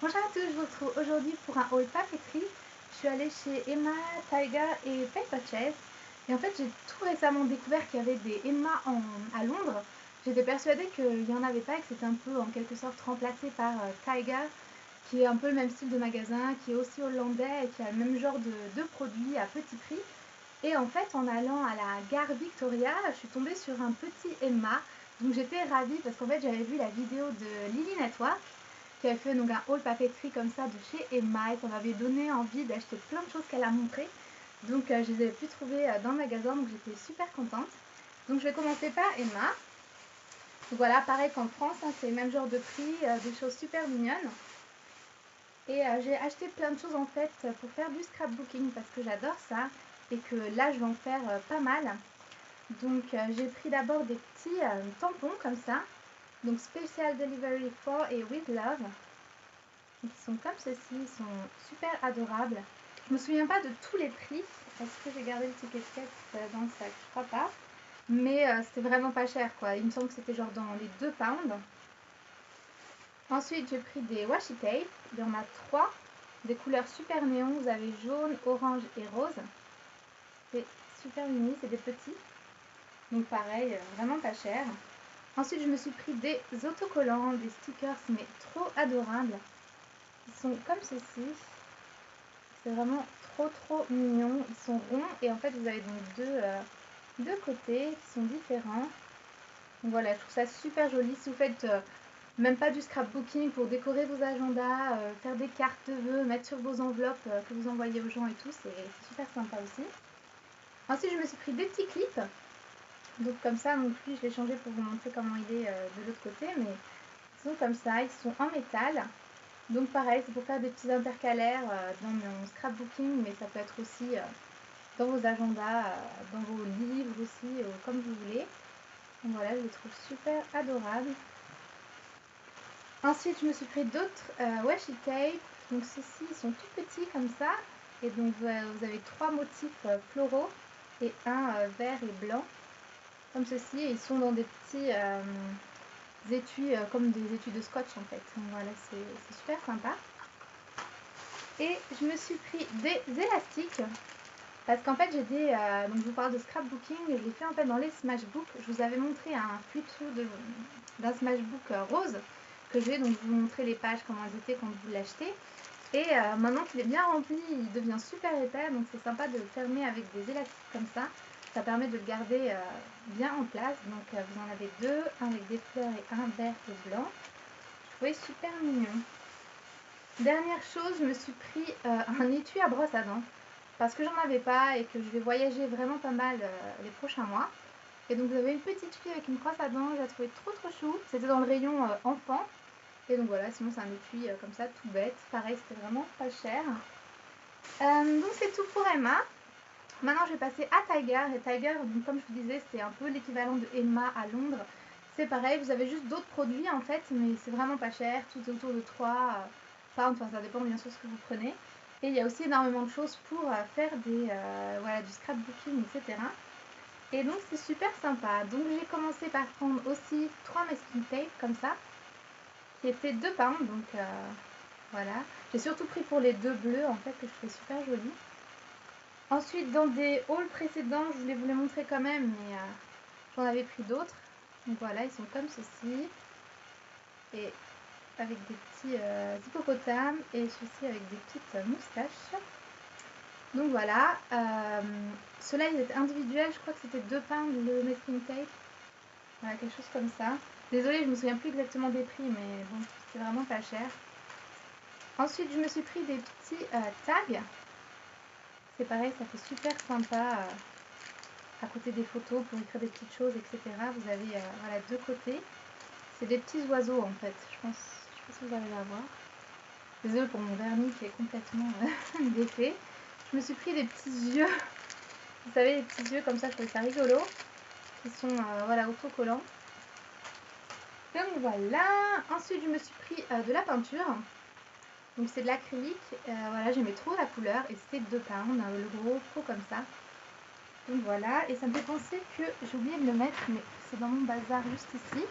Bonjour à tous, je vous retrouve aujourd'hui pour un haul papeterie. Je suis allée chez Emma, Tiger et Paper Chase. Et en fait, j'ai tout récemment découvert qu'il y avait des Emma à Londres. J'étais persuadée qu'il n'y en avait pas et que c'était un peu en quelque sorte remplacé par Tiger, qui est un peu le même style de magasin, qui est aussi hollandais et qui a le même genre de produits à petit prix. Et en fait, en allant à la gare Victoria, je suis tombée sur un petit Emma. Donc j'étais ravie parce qu'en fait, j'avais vu la vidéo de Lily Network qui avait fait donc un haul papeterie comme ça de chez Emma et ça m'avait donné envie d'acheter plein de choses qu'elle a montrées. Donc je les avais pu trouver dans le magasin, donc j'étais super contente. Donc je vais commencer par Emma. Donc voilà, pareil qu'en France, hein, c'est le même genre de prix, des choses super mignonnes. Et j'ai acheté plein de choses en fait pour faire du scrapbooking parce que j'adore ça et que là je vais en faire pas mal. Donc j'ai pris d'abord des petits tampons comme ça. Donc Special Delivery for et With Love. Ils sont comme ceci, ils sont super adorables. Je me souviens pas de tous les prix. Est-ce que j'ai gardé le ticket dans le sac? Je crois pas. Mais c'était vraiment pas cher quoi. Il me semble que c'était genre dans les 2 pounds. Ensuite j'ai pris des washi tape. Il y en a 3. Des couleurs super néon. Vous avez jaune, orange et rose. C'est super mini, c'est des petits. Donc pareil, vraiment pas cher. Ensuite je me suis pris des autocollants, des stickers mais trop adorables. Ils sont comme ceci. C'est vraiment trop mignon. Ils sont ronds et en fait vous avez donc deux côtés qui sont différents. Donc voilà, je trouve ça super joli. Si vous faites même pas du scrapbooking pour décorer vos agendas, faire des cartes de vœux, mettre sur vos enveloppes que vous envoyez aux gens et tout, c'est super sympa aussi. Ensuite je me suis pris des petits clips. Donc comme ça, donc lui je l'ai changé pour vous montrer comment il est de l'autre côté, mais ils sont comme ça, ils sont en métal. Donc pareil, c'est pour faire des petits intercalaires dans mon scrapbooking, mais ça peut être aussi dans vos agendas, dans vos livres aussi, comme vous voulez. Donc voilà, je les trouve super adorables. Ensuite, je me suis pris d'autres washi tape. Donc ceux-ci, ils sont tout petits comme ça. Et donc vous avez 3 motifs floraux et un vert et blanc, comme ceci. Et ils sont dans des petits étuis, comme des étuis de scotch en fait. Donc voilà, c'est super sympa. Et je me suis pris des élastiques. Parce qu'en fait, donc je vous parle de scrapbooking, et je l'ai fait en fait dans les Smashbook. Je vous avais montré un flip-through d'un Smashbook rose que je vais donc vous montrer les pages, comment elles étaient quand vous l'achetez. Et maintenant qu'il est bien rempli, il devient super épais, donc c'est sympa de le fermer avec des élastiques comme ça. Ça permet de le garder bien en place. Donc vous en avez 2, un avec des fleurs et un vert et blanc. Je trouvais super mignon. Dernière chose, je me suis pris un étui à brosse à dents. Parce que j'en avais pas et que je vais voyager vraiment pas mal les prochains mois. Et donc vous avez une petite fille avec une brosse à dents, je la trouvais trop chou. C'était dans le rayon enfant. Et donc voilà, sinon c'est un étui comme ça, tout bête. Pareil, c'était vraiment pas cher. Donc c'est tout pour Emma. Maintenant je vais passer à Tiger. Et Tiger, donc, comme je vous disais, c'est un peu l'équivalent de Emma à Londres. C'est pareil, vous avez juste d'autres produits en fait, mais c'est vraiment pas cher. Tout est autour de 3 pounds, enfin ça dépend bien sûr ce que vous prenez. Et il y a aussi énormément de choses pour faire voilà, du scrapbooking, etc. Et donc c'est super sympa. Donc j'ai commencé par prendre aussi 3 masking tape comme ça, qui étaient 2 pounds. Donc voilà. J'ai surtout pris pour les 2 bleus en fait, que je trouvais super jolis. Ensuite, dans des hauls précédents, je voulais vous les montrer quand même, mais j'en avais pris d'autres. Donc voilà, ils sont comme ceci. Et avec des petits hippopotames et ceci avec des petites moustaches. Donc voilà, ceux-là ils étaient individuels, je crois que c'était 2 pounds le masking tape. Voilà, quelque chose comme ça. Désolée, je me souviens plus exactement des prix, mais bon, c'est vraiment pas cher. Ensuite, je me suis pris des petits tags. C'est pareil, ça fait super sympa à côté des photos pour écrire des petites choses, etc. Vous avez voilà, 2 côtés. C'est des petits oiseaux en fait, je sais pas si vous arrivez à voir. Désolée pour mon vernis qui est complètement défait. Je me suis pris des petits yeux, vous savez, des petits yeux comme ça, je trouvais ça rigolo, qui sont voilà, autocollants. Donc voilà, ensuite je me suis pris de la peinture, donc c'est de l'acrylique, voilà, j'aimais trop la couleur et c'était 2 pounds, le gros pot comme ça. Donc voilà, et ça me fait penser que j'ai oublié de le mettre, mais c'est dans mon bazar juste ici.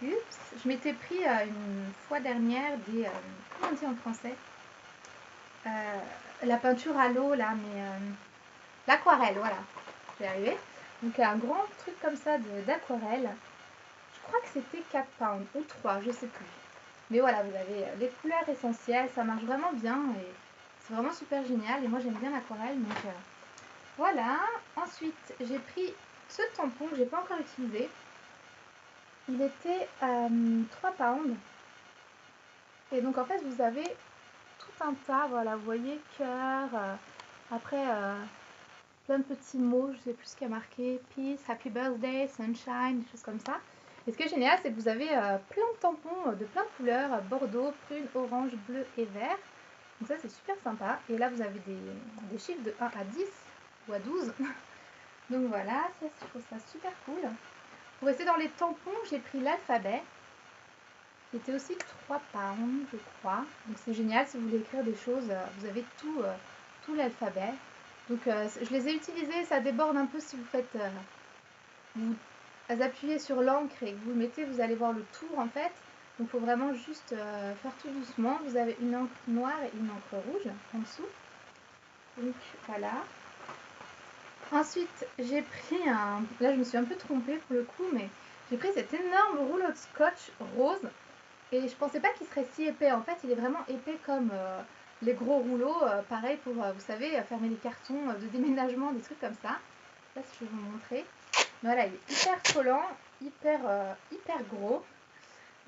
Ups, je m'étais pris une fois dernière des... comment on dit en français, la peinture à l'eau là, mais l'aquarelle, voilà, je vais y arriver. Donc un grand truc comme ça d'aquarelle. Je crois que c'était 4 pounds ou 3, je sais plus. Mais voilà, vous avez les couleurs essentielles, ça marche vraiment bien et c'est vraiment super génial. Et moi j'aime bien l'aquarelle, donc voilà. Ensuite, j'ai pris ce tampon que j'ai pas encore utilisé. Il était 3 pounds. Et donc en fait, vous avez tout un tas, voilà, vous voyez, cœur, après plein de petits mots, je sais plus ce qu'il y a marqué, peace, happy birthday, sunshine, des choses comme ça. Et ce qui est génial, c'est que vous avez plein de tampons de plein de couleurs, bordeaux, prune, orange, bleu et vert. Donc ça, c'est super sympa. Et là, vous avez des chiffres de 1 à 10 ou à 12. Donc voilà, ça, je trouve ça super cool. Pour rester dans les tampons, j'ai pris l'alphabet. C'était aussi 3 pounds, je crois. Donc c'est génial, si vous voulez écrire des choses, vous avez tout l'alphabet. Donc je les ai utilisés, ça déborde un peu si vous faites... vous appuyez sur l'encre et que vous le mettez, vous allez voir le tour en fait. Donc il faut vraiment juste faire tout doucement. Vous avez une encre noire et une encre rouge en dessous. Donc voilà. Ensuite, j'ai pris un... Là, je me suis un peu trompée pour le coup, mais j'ai pris cet énorme rouleau de scotch rose. Et je pensais pas qu'il serait si épais. En fait, il est vraiment épais comme les gros rouleaux. Pareil pour, vous savez, fermer les cartons de déménagement, des trucs comme ça. Là, si je vais vous montrer. Voilà, il est hyper collant, hyper gros.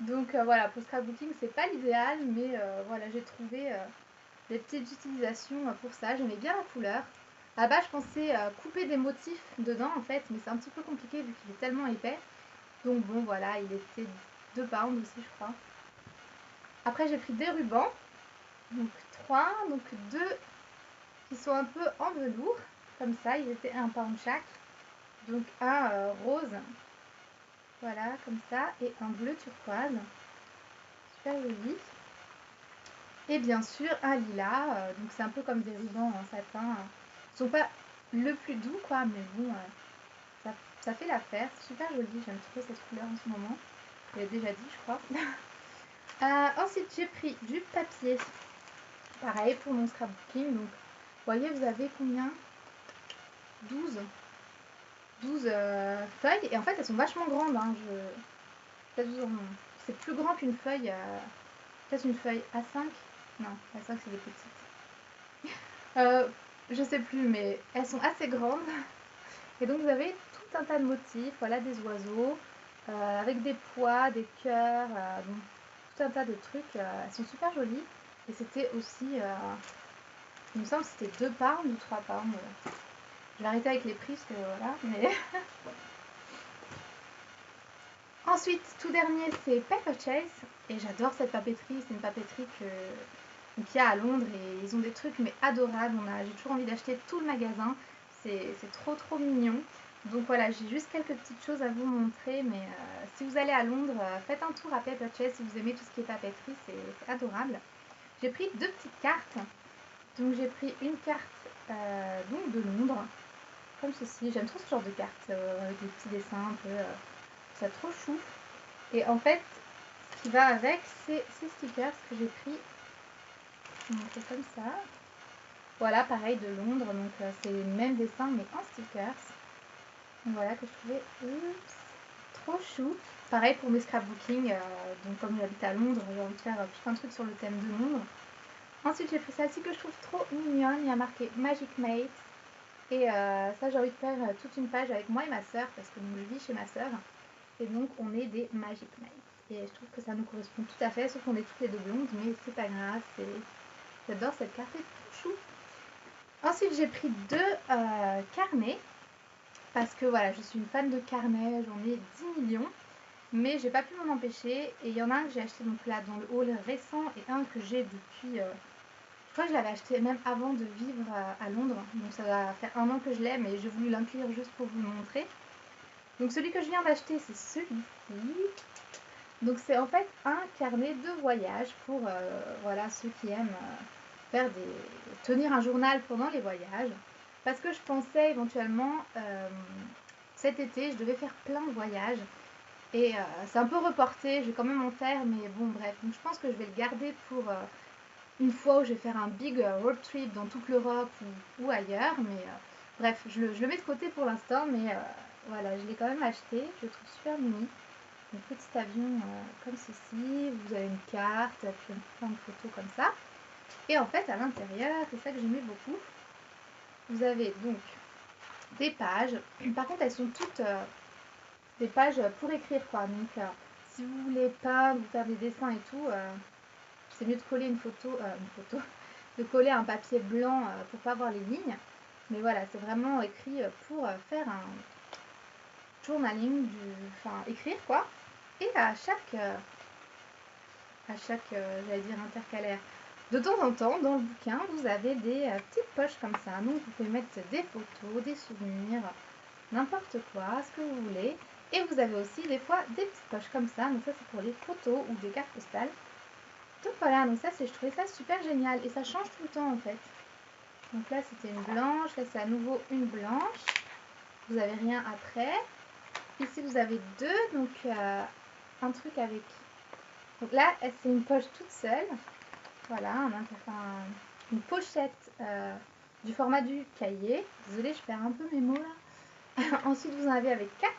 Donc voilà, pour scrapbooking, c'est pas l'idéal, mais voilà, j'ai trouvé des petites utilisations pour ça. J'aimais bien la couleur. À la base, je pensais couper des motifs dedans en fait, mais c'est un petit peu compliqué vu qu'il est tellement épais. Donc bon, voilà, il était 2 pounds aussi, je crois. Après, j'ai pris des rubans, donc 3, donc 2 qui sont un peu en velours, comme ça, ils étaient 1 pound chaque. Donc un rose, voilà, comme ça, et un bleu turquoise, super joli. Et bien sûr, un lilas, donc c'est un peu comme des rubans en satin. Ils sont pas le plus doux, quoi, mais bon, ça fait l'affaire. Super joli, j'aime trop cette couleur en ce moment. Je l'ai déjà dit, je crois. Ensuite, j'ai pris du papier. Pareil pour mon scrapbooking. Donc, vous voyez, vous avez combien? 12 feuilles. Et en fait, elles sont vachement grandes. Hein. C'est plus grand qu'une feuille. Peut-être une feuille A5. Non, A5, c'est des petites. Je sais plus, mais elles sont assez grandes. Et donc, vous avez tout un tas de motifs. Voilà, des oiseaux. Avec des pois, des cœurs. Donc, tout un tas de trucs. Elles sont super jolies. Et c'était aussi... il me semble que c'était 2 pounds ou 3 pounds. Je vais arrêter avec les prix parce que voilà. Mais... Ensuite, tout dernier, c'est Paper Chase. Et j'adore cette papeterie. C'est une papeterie qu'il y a à Londres. Et ils ont des trucs mais adorables. J'ai toujours envie d'acheter tout le magasin. C'est trop mignon. Donc voilà, j'ai juste quelques petites choses à vous montrer. Mais si vous allez à Londres, faites un tour à Paper Chase. Si vous aimez tout ce qui est papeterie, c'est adorable. J'ai pris 2 petites cartes. Donc j'ai pris une carte donc de Londres, comme ceci. J'aime trop ce genre de carte, avec des petits dessins un peu, ça trop chou. Et en fait, ce qui va avec, c'est ces stickers que j'ai pris. Je vous montre comme ça. Voilà, pareil de Londres, donc c'est les mêmes dessins mais en stickers. Donc voilà, que je trouvais trop chou. Pareil pour mes scrapbooking, donc comme j'habite à Londres, j'ai envie de faire tout un truc sur le thème de Londres. Ensuite, j'ai pris celle-ci que je trouve trop mignonne. Il y a marqué Magic Mate. Et ça, j'ai envie de faire toute une page avec moi et ma soeur, parce que donc, je vis chez ma soeur. Et donc, on est des Magic Mates. Et je trouve que ça nous correspond tout à fait, sauf qu'on est toutes les deux blondes, mais c'est pas grave. J'adore cette carte, c'est trop chou. Ensuite, j'ai pris 2 carnets, parce que voilà, je suis une fan de carnets, j'en ai 10 millions. Mais j'ai pas pu m'en empêcher. Et il y en a un que j'ai acheté donc là dans le haul récent et un que j'ai depuis... je crois que je l'avais acheté même avant de vivre à Londres. Donc ça va faire 1 an que je l'ai, mais j'ai voulu l'inclure juste pour vous le montrer. Donc celui que je viens d'acheter, c'est celui-ci. Donc c'est en fait un carnet de voyage pour voilà, ceux qui aiment tenir un journal pendant les voyages. Parce que je pensais éventuellement, cet été, je devais faire plein de voyages. Et c'est un peu reporté, je vais quand même en faire, mais bon bref. Donc je pense que je vais le garder pour une fois où je vais faire un big road trip dans toute l'Europe ou ailleurs. Mais bref, je le mets de côté pour l'instant, mais voilà, je l'ai quand même acheté. Je le trouve super mini. Un petit avion comme ceci, vous avez une carte, puis plein de photos comme ça. Et en fait, à l'intérieur, c'est ça que j'aimais beaucoup, vous avez donc des pages. Par contre, elles sont toutes des pages pour écrire, quoi. Donc, si vous voulez pas vous faire des dessins et tout, c'est mieux de coller une photo, de coller un papier blanc pour pas voir les lignes. Mais voilà, c'est vraiment écrit pour faire un journaling, enfin écrire quoi. Et à chaque j'allais dire intercalaire, de temps en temps, dans le bouquin, vous avez des petites poches comme ça. Donc, vous pouvez mettre des photos, des souvenirs, n'importe quoi, ce que vous voulez. Et vous avez aussi des fois des petites poches comme ça. Donc, ça, c'est pour les photos ou des cartes postales. Donc, voilà. Donc, ça, je trouvais ça super génial. Et ça change tout le temps, en fait. Donc, là, c'était une blanche. Là, c'est à nouveau une blanche. Vous n'avez rien après. Ici, vous avez deux. Donc, un truc avec... Donc là, c'est une poche toute seule. Voilà, une pochette du format du cahier. Désolée, je perds un peu mes mots là. Ensuite, vous en avez avec 4.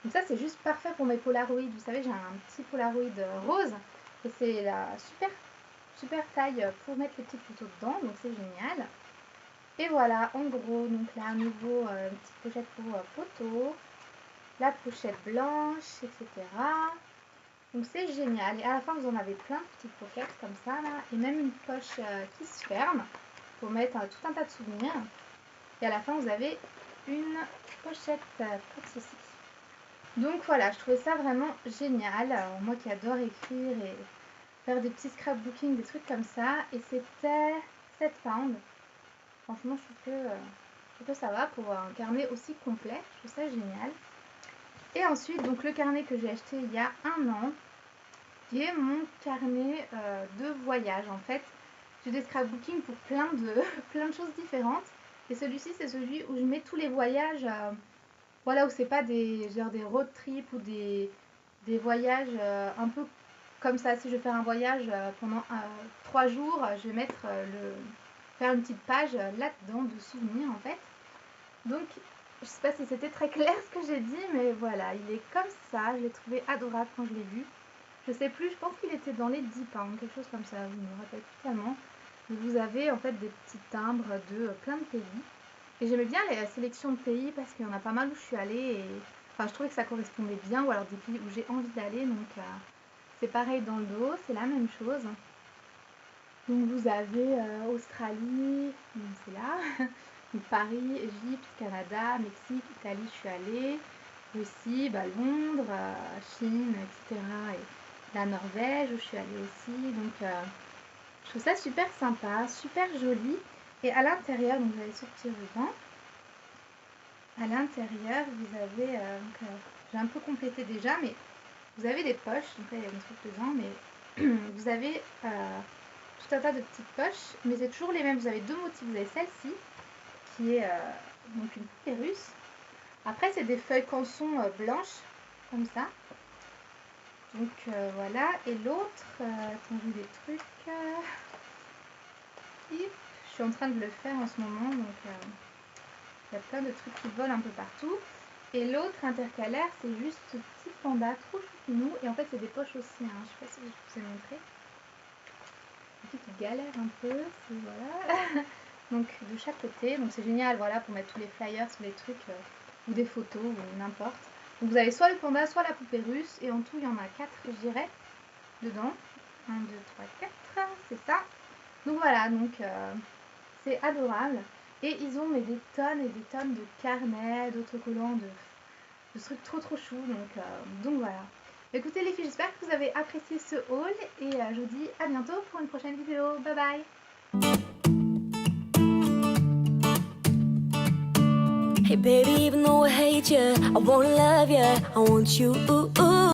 Donc ça, c'est juste parfait pour mes Polaroids. Vous savez, j'ai un petit Polaroid rose. Et c'est la super taille pour mettre les petites photos dedans. Donc c'est génial. Et voilà, en gros, donc là, à nouveau, une petite pochette pour photos. La pochette blanche, etc. Donc c'est génial. Et à la fin, vous en avez plein de petites pochettes comme ça là. Et même une poche qui se ferme pour mettre tout un tas de souvenirs. Et à la fin, vous avez une pochette comme ceci. Donc voilà, je trouvais ça vraiment génial. Alors, moi qui adore écrire et faire des petits scrapbooking, des trucs comme ça. Et c'était 7 pounds. Franchement, je trouve que ça va pour un carnet aussi complet. Je trouve ça génial. Et ensuite, donc le carnet que j'ai acheté il y a un an, qui est mon carnet de voyage. En fait, j'ai des scrapbooking pour plein de choses différentes. Et celui-ci, c'est celui où je mets tous les voyages, voilà, où c'est pas des road trips ou des voyages un peu comme ça. Si je vais faire un voyage pendant 3 jours, je vais mettre faire une petite page là-dedans de souvenirs en fait. Donc, je sais pas si c'était très clair ce que j'ai dit, mais voilà, il est comme ça. Je l'ai trouvé adorable quand je l'ai vu. Je sais plus, je pense qu'il était dans les 10 pounds, quelque chose comme ça, je me rappelle plus tellement. Vous avez en fait des petits timbres de plein de pays. Et j'aimais bien la sélection de pays parce qu'il y en a pas mal où je suis allée et enfin je trouvais que ça correspondait bien, ou alors des pays où j'ai envie d'aller. Donc c'est pareil dans le dos, c'est la même chose. Donc vous avez Australie, c'est là, donc Paris, Égypte, Canada, Mexique, Italie, je suis allée, Russie, Londres, Chine, etc. Et la Norvège où je suis allée aussi. Donc je trouve ça super sympa, super joli. Et à l'intérieur, donc vous allez sortir dedans. À l'intérieur, vous avez, j'ai un peu complété déjà, mais vous avez des poches. Donc là, il y a des trucs dedans, mais vous avez tout un tas de petites poches, mais c'est toujours les mêmes. Vous avez deux motifs. Vous avez celle-ci, qui est donc une poupée russe. Après, c'est des feuilles canson blanches, comme ça. Donc voilà. Et l'autre, attendez des trucs. Je suis en train de le faire en ce moment, donc il y a plein de trucs qui volent un peu partout. Et l'autre intercalaire, c'est juste ce petit panda trop choupinou. Et en fait, c'est des poches aussi. Hein. Je sais pas si je vous ai montré. Qui galère un peu, voilà. Donc de chaque côté, donc c'est génial, voilà, pour mettre tous les flyers, tous les trucs ou des photos ou n'importe. Donc vous avez soit le panda, soit la poupée russe, et en tout il y en a 4, je dirais, dedans. 1, 2, 3, 4, c'est ça. Donc voilà, donc c'est adorable. Et ils ont mais des tonnes et des tonnes de carnets, d'autocollants, de trucs trop chou. Donc voilà. Écoutez les filles, j'espère que vous avez apprécié ce haul et je vous dis à bientôt pour une prochaine vidéo. Bye bye. Hey baby, even though I hate you, I wanna love you, I want you.